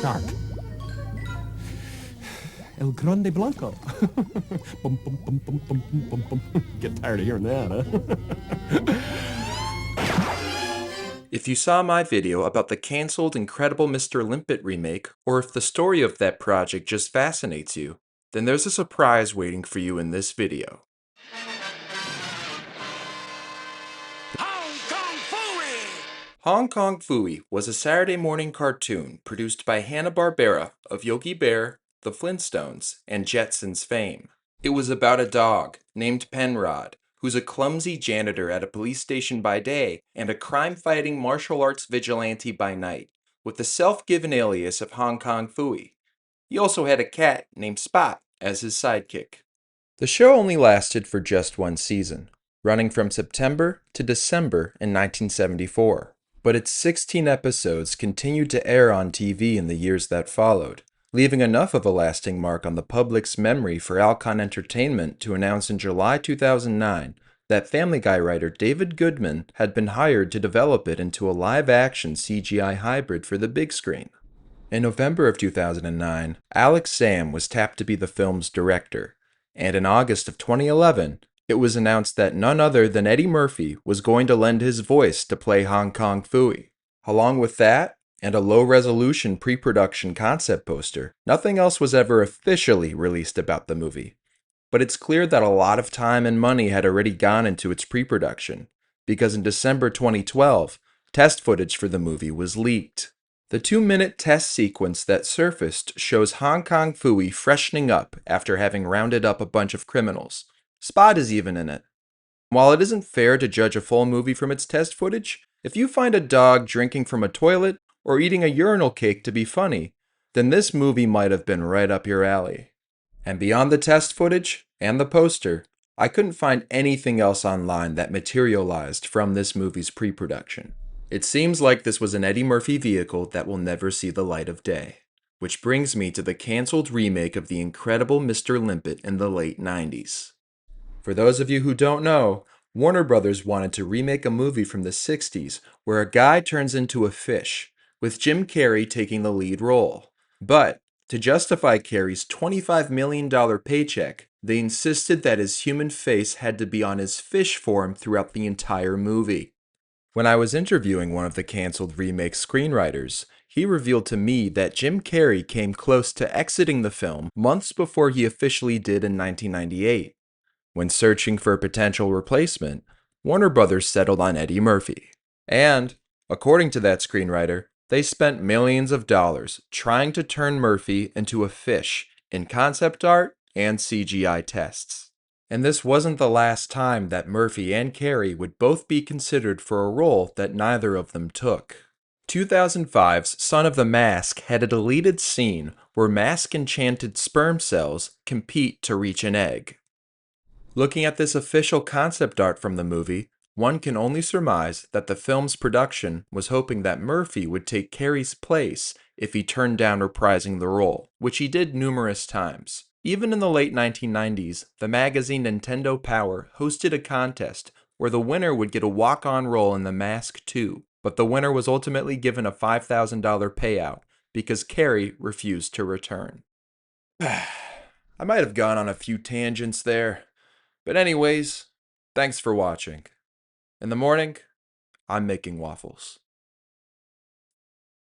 Shark. El Grande Blanco. Bum, bum, bum, bum, bum, bum, bum, bum. Get tired of hearing that, huh? If you saw my video about the cancelled Incredible Mr. Limpet remake, or if the story of that project just fascinates you, then there's a surprise waiting for you in this video. Hong Kong Phooey! Hong Kong Phooey was a Saturday morning cartoon produced by Hanna-Barbera of Yogi Bear, The Flintstones, and Jetsons fame. It was about a dog named Penrod, who's a clumsy janitor at a police station by day and a crime-fighting martial arts vigilante by night, with the self-given alias of Hong Kong Phooey. He also had a cat named Spot as his sidekick. The show only lasted for just one season, running from September to December in 1974. But its 16 episodes continued to air on TV in the years that followed, leaving enough of a lasting mark on the public's memory for Alcon Entertainment to announce in July 2009 that Family Guy writer David Goodman had been hired to develop it into a live-action CGI hybrid for the big screen. In November of 2009, Alex Sam was tapped to be the film's director, and in August of 2011, it was announced that none other than Eddie Murphy was going to lend his voice to play Hong Kong Phooey. Along with that, and a low-resolution pre-production concept poster, nothing else was ever officially released about the movie. But it's clear that a lot of time and money had already gone into its pre-production, because in December 2012, test footage for the movie was leaked. The 2-minute test sequence that surfaced shows Hong Kong Phooey freshening up after having rounded up a bunch of criminals. Spot is even in it. While it isn't fair to judge a full movie from its test footage, if you find a dog drinking from a toilet or eating a urinal cake to be funny, then this movie might have been right up your alley. And beyond the test footage and the poster, I couldn't find anything else online that materialized from this movie's pre-production. It seems like this was an Eddie Murphy vehicle that will never see the light of day. Which brings me to the cancelled remake of The Incredible Mr. Limpet in the late 90s. For those of you who don't know, Warner Brothers wanted to remake a movie from the 60s where a guy turns into a fish, with Jim Carrey taking the lead role. But, to justify Carrey's $25 million paycheck, they insisted that his human face had to be on his fish form throughout the entire movie. When I was interviewing one of the cancelled remake screenwriters, he revealed to me that Jim Carrey came close to exiting the film months before he officially did in 1998. When searching for a potential replacement, Warner Brothers settled on Eddie Murphy. And, according to that screenwriter, they spent millions of dollars trying to turn Murphy into a fish in concept art and CGI tests. And this wasn't the last time that Murphy and Carrey would both be considered for a role that neither of them took. 2005's Son of the Mask had a deleted scene where mask-enchanted sperm cells compete to reach an egg. Looking at this official concept art from the movie, one can only surmise that the film's production was hoping that Murphy would take Carrey's place if he turned down reprising the role, which he did numerous times. Even in the late 1990s, the magazine Nintendo Power hosted a contest where the winner would get a walk-on role in The Mask 2, but the winner was ultimately given a $5,000 payout because Carrey refused to return. I might have gone on a few tangents there. But anyways, thanks for watching. In the morning, I'm making waffles.